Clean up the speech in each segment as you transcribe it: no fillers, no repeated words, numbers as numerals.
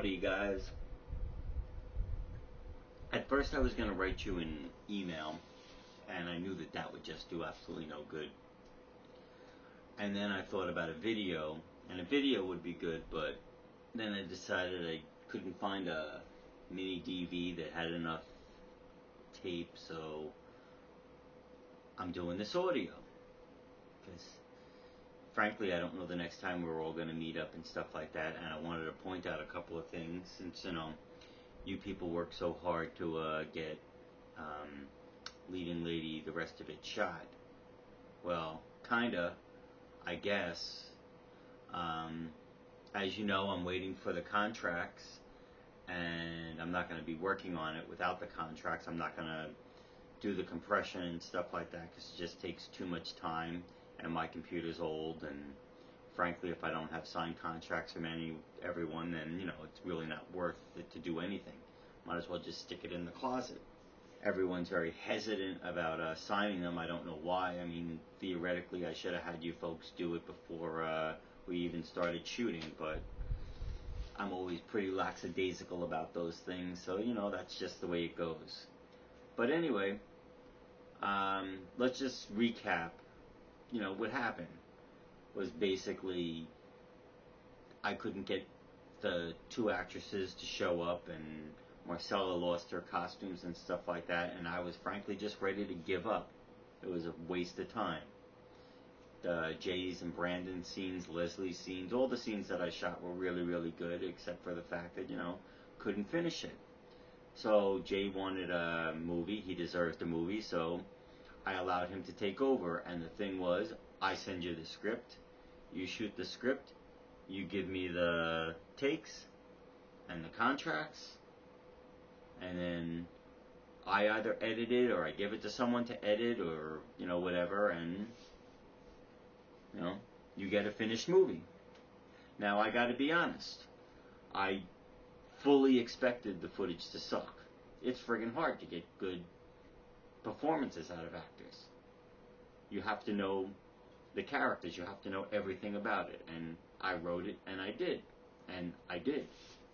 Howdy, guys. At first, I was going to write you an email, and I knew that that would just do absolutely no good. And then I thought about a video, and a video would be good, but then I decided I couldn't find a mini DV that had enough tape, so I'm doing this audio. Because, frankly, I don't know the next time we're all going to meet up and stuff like that, and I wanted to point out a couple of things, since, you people work so hard to get Leading Lady, the rest of it, shot. Well, kinda, I guess. As you know, I'm waiting for the contracts, and I'm not going to be working on it without the contracts. I'm not going to do the compression and stuff like that, because it just takes too much time, and my computer's old, and frankly, if I don't have signed contracts from everyone, then, it's really not worth it to do anything. Might as well just stick it in the closet. Everyone's very hesitant about signing them. I don't know why. I mean, theoretically, I should have had you folks do it before we even started shooting, but I'm always pretty lackadaisical about those things, so, that's just the way it goes. But anyway, let's just recap. What happened was basically I couldn't get the two actresses to show up, and Marcella lost her costumes and stuff like that, and I was frankly just ready to give up. It was a waste of time. The Jay's and Brandon scenes, Leslie's scenes, all the scenes that I shot were really, really good, except for the fact that, couldn't finish it. So Jay wanted a movie. He deserved a movie, so I allowed him to take over. And the thing was, I send you the script, you shoot the script, you give me the takes and the contracts, and then I either edit it or I give it to someone to edit, or, whatever, and, you get a finished movie. Now, I gotta be honest, I fully expected the footage to suck. It's friggin' hard to get good performances out of actors. You have to know the characters, you have to know everything about it, and I wrote it, and I did. And I did.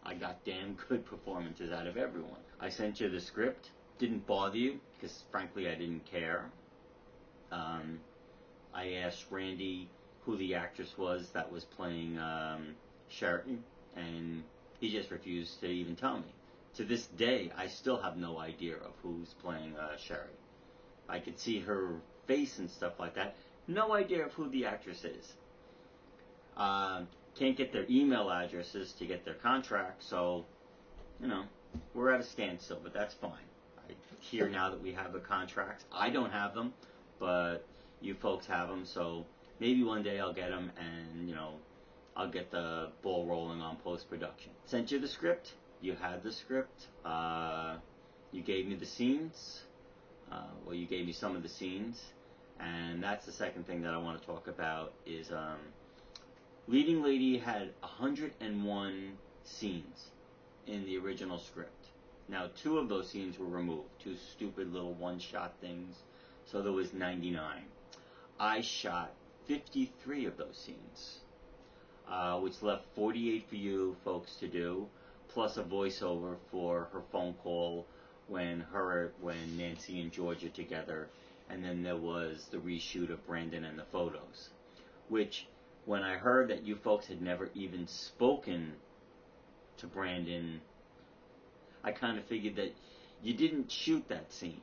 I got damn good performances out of everyone. I sent you the script. Didn't bother you, because frankly I didn't care. I asked Randy who the actress was that was playing Sherry, and he just refused to even tell me. To this day, I still have no idea of who's playing Sherry. I could see her face and stuff like that. No idea of who the actress is. Can't get their email addresses to get their contract, so, we're at a standstill, but that's fine. I hear now that we have the contracts. I don't have them, but you folks have them, so maybe one day I'll get them, and, I'll get the ball rolling on post-production. Sent you the script. You had the script. You gave me the scenes. Well, you gave me some of the scenes. And that's the second thing that I want to talk about is Leading Lady had 101 scenes in the original script. Now, 2 of those scenes were removed. 2 stupid little one-shot things. So there was 99. I shot 53 of those scenes, which left 48 for you folks to do, plus a voiceover for her phone call when Nancy and George are together, and then there was the reshoot of Brandon and the photos, which, when I heard that you folks had never even spoken to Brandon, I kind of figured that you didn't shoot that scene.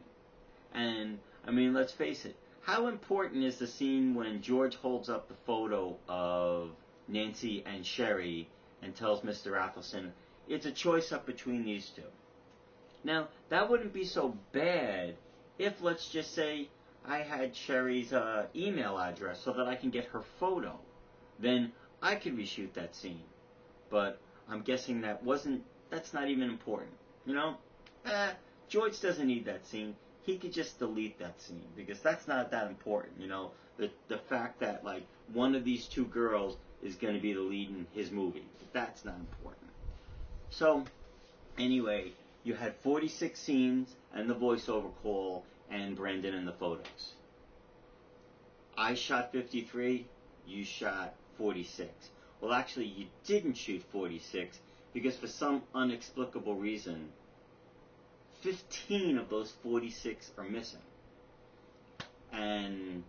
And, I mean, let's face it, how important is the scene when George holds up the photo of Nancy and Sherry and tells Mr. Athelson, it's a choice up between these two? Now, that wouldn't be so bad if, let's just say, I had Sherry's email address so that I can get her photo. Then I could reshoot that scene. But I'm guessing that's not even important. George doesn't need that scene. He could just delete that scene, because that's not that important. The fact that, like, one of these 2 girls is going to be the lead in his movie, that's not important. So, anyway, you had 46 scenes and the voiceover call and Brandon and the photos. I shot 53, you shot 46. Well, actually, you didn't shoot 46 because for some inexplicable reason, 15 of those 46 are missing. And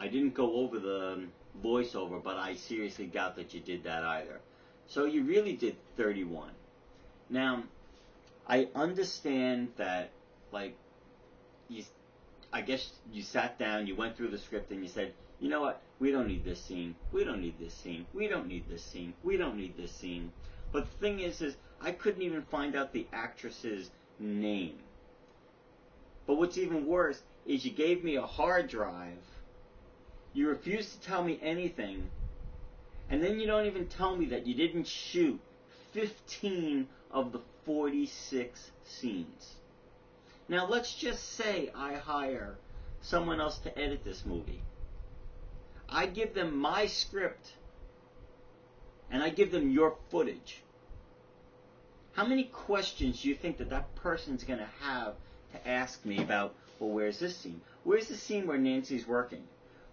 I didn't go over the voiceover, but I seriously doubt that you did that either. So you really did 31. Now, I understand that, like, I guess you sat down, you went through the script, and you said, you know what, we don't need this scene, we don't need this scene, we don't need this scene, we don't need this scene. But the thing is I couldn't even find out the actress's name. But what's even worse is you gave me a hard drive, you refused to tell me anything, and then you don't even tell me that you didn't shoot 15 of the 46 scenes. Now let's just say I hire someone else to edit this movie. I give them my script, and I give them your footage. How many questions do you think that that person's going to have to ask me about, well, where's this scene? Where's the scene where Nancy's working?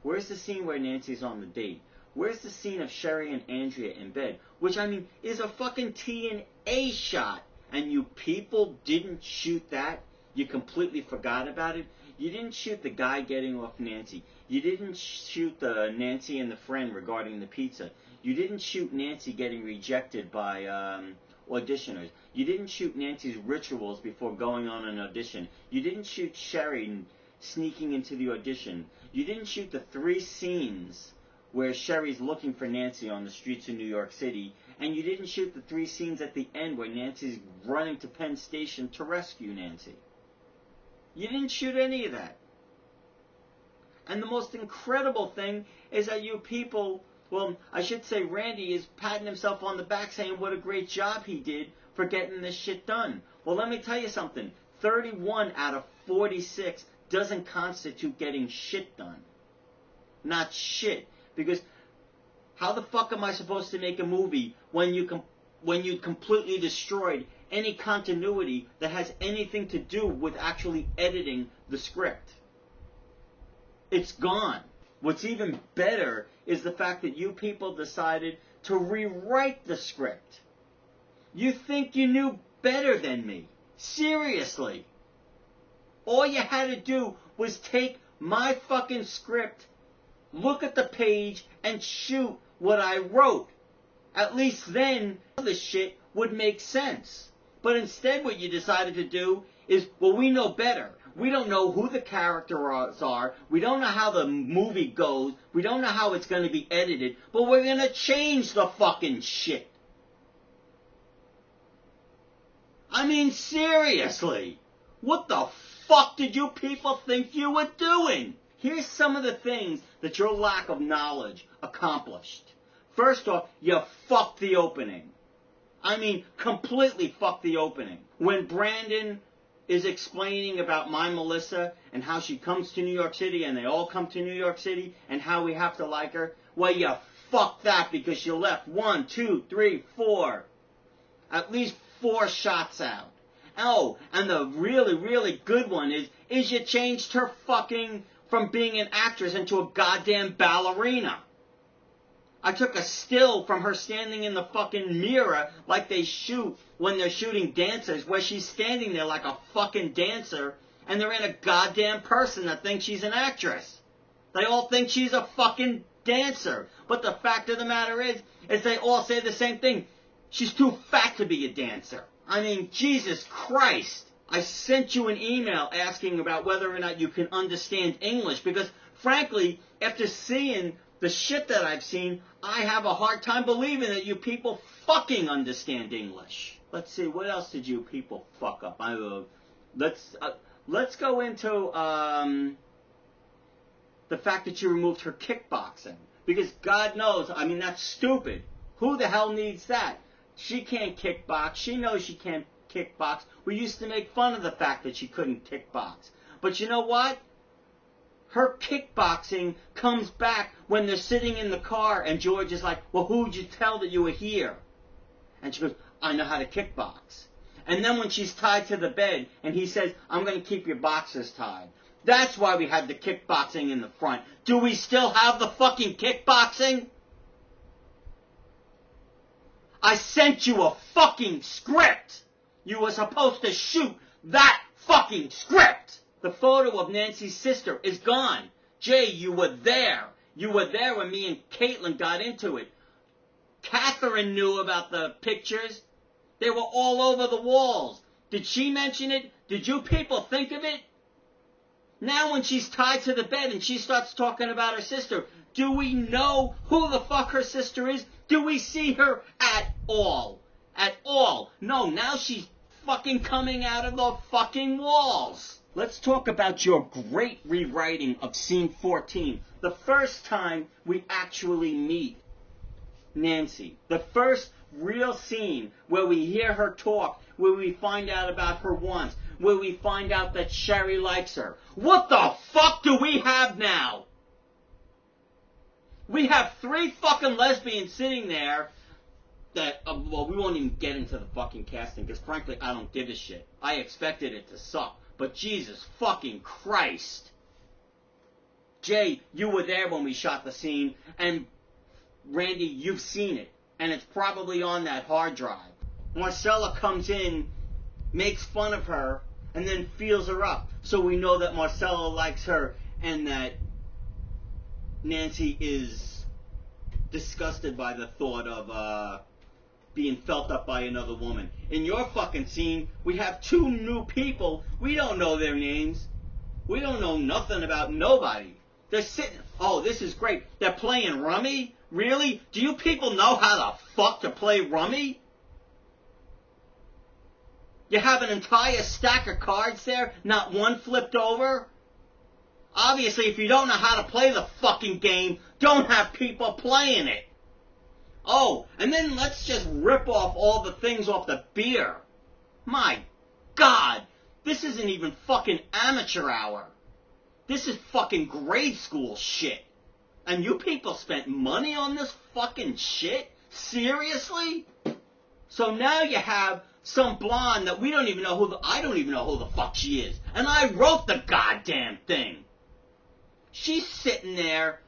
Where's the scene where Nancy's on the date? Where's the scene of Sherry and Andrea in bed? Which, I mean, is a fucking T&A shot. And you people didn't shoot that? You completely forgot about it? You didn't shoot the guy getting off Nancy. You didn't shoot the Nancy and the friend regarding the pizza. You didn't shoot Nancy getting rejected by auditioners. You didn't shoot Nancy's rituals before going on an audition. You didn't shoot Sherry sneaking into the audition. You didn't shoot the 3 scenes where Sherry's looking for Nancy on the streets of New York City. And you didn't shoot the 3 scenes at the end where Nancy's running to Penn Station to rescue Nancy. You didn't shoot any of that. And the most incredible thing is that you people, well, I should say Randy is patting himself on the back saying what a great job he did for getting this shit done. Well, let me tell you something. 31 out of 46 doesn't constitute getting shit done. Not shit. Because how the fuck am I supposed to make a movie when you completely destroyed any continuity that has anything to do with actually editing the script? It's gone. What's even better is the fact that you people decided to rewrite the script. You think you knew better than me. Seriously. All you had to do was take my fucking script, look at the page, and shoot what I wrote. At least then the shit would make sense. But instead what you decided to do is, well, we know better. We don't know who the characters are. We don't know how the movie goes. We don't know how it's going to be edited. But we're going to change the fucking shit. I mean, seriously. What the fuck did you people think you were doing? Here's some of the things that your lack of knowledge accomplished. First off, you fucked the opening. I mean, completely fucked the opening. When Brandon is explaining about my Melissa and how she comes to New York City and they all come to New York City and how we have to like her, well, you fucked that because you left 1, 2, 3, 4, at least 4 shots out. Oh, and the really, really good one is you changed her fucking from being an actress into a goddamn ballerina. I took a still from her standing in the fucking mirror like they shoot when they're shooting dancers, where she's standing there like a fucking dancer, and they're in a goddamn person that thinks she's an actress. They all think she's a fucking dancer. But the fact of the matter is they all say the same thing. She's too fat to be a dancer. I mean, Jesus Christ. I sent you an email asking about whether or not you can understand English because, frankly, after seeing the shit that I've seen, I have a hard time believing that you people fucking understand English. Let's see, what else did you people fuck up? Let's go into the fact that you removed her kickboxing. Because God knows, I mean, that's stupid. Who the hell needs that? She can't kickbox. She knows she can't kickbox. We used to make fun of the fact that she couldn't kickbox. But you know what? Her kickboxing comes back when they're sitting in the car and George is like, well, who'd you tell that you were here? And she goes, I know how to kickbox. And then when she's tied to the bed and he says, I'm going to keep your boxers tied. That's why we had the kickboxing in the front. Do we still have the fucking kickboxing? I sent you a fucking script. You were supposed to shoot that fucking script. The photo of Nancy's sister is gone. Jay, you were there. You were there when me and Caitlin got into it. Catherine knew about the pictures. They were all over the walls. Did she mention it? Did you people think of it? Now when she's tied to the bed and she starts talking about her sister, do we know who the fuck her sister is? Do we see her at all? At all? No, now she's fucking coming out of the fucking walls. Let's talk about your great rewriting of scene 14. The first time we actually meet Nancy. The first real scene where we hear her talk, where we find out about her wants, where we find out that Sherry likes her. What the fuck do we have now? We have 3 fucking lesbians sitting there that, well, we won't even get into the fucking casting, because frankly, I don't give a shit. I expected it to suck. But Jesus fucking Christ. Jay, you were there when we shot the scene, and Randy, you've seen it. And it's probably on that hard drive. Marcella comes in, makes fun of her, and then feels her up. So we know that Marcella likes her, and that Nancy is disgusted by the thought of being felt up by another woman. In your fucking scene, we have 2 new people. We don't know their names. We don't know nothing about nobody. They're sitting, oh, this is great. They're playing rummy? Really? Do you people know how the fuck to play rummy? You have an entire stack of cards there, not one flipped over? Obviously, if you don't know how to play the fucking game, don't have people playing it. Oh, and then let's just rip off all the things off the beer. My God, this isn't even fucking amateur hour. This is fucking grade school shit. And you people spent money on this fucking shit? Seriously? So now you have some blonde that we don't even know I don't even know who the fuck she is. And I wrote the goddamn thing. She's sitting there,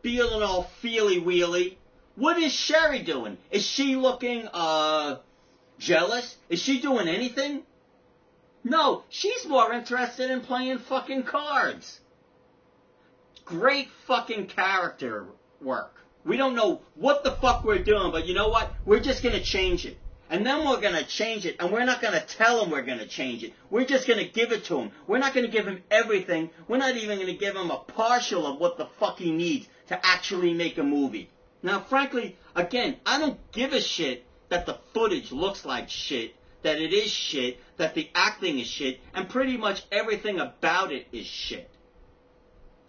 feeling all feely-wheely. What is Sherry doing? Is she looking, jealous? Is she doing anything? No, she's more interested in playing fucking cards. Great fucking character work. We don't know what the fuck we're doing, but you know what? We're just gonna change it. And then we're gonna change it, and we're not gonna tell him we're gonna change it. We're just gonna give it to him. We're not gonna give him everything. We're not even gonna give him a partial of what the fuck he needs to actually make a movie. Now, frankly, again, I don't give a shit that the footage looks like shit, that it is shit, that the acting is shit, and pretty much everything about it is shit.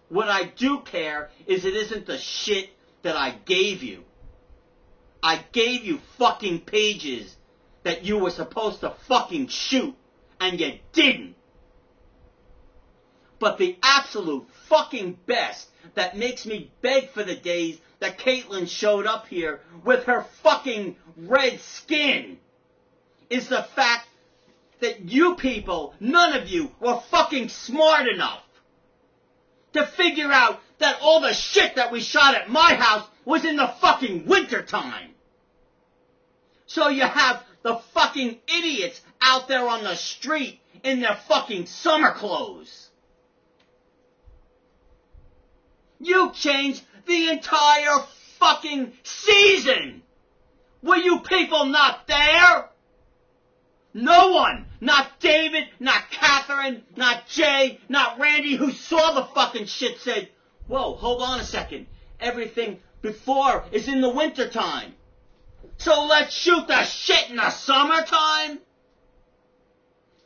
What I do care is it isn't the shit that I gave you. I gave you fucking pages that you were supposed to fucking shoot, and you didn't. But the absolute fucking best that makes me beg for the days that Caitlin showed up here with her fucking red skin is the fact that you people, none of you, were fucking smart enough to figure out that all the shit that we shot at my house was in the fucking wintertime. So you have the fucking idiots out there on the street in their fucking summer clothes. You changed the entire fucking season. Were you people not there? No one, not David, not Catherine, not Jay, not Randy, who saw the fucking shit said, whoa, hold on a second. Everything before is in the wintertime. So let's shoot the shit in the summertime?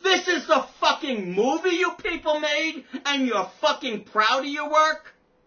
This is the fucking movie you people made, and you're fucking proud of your work?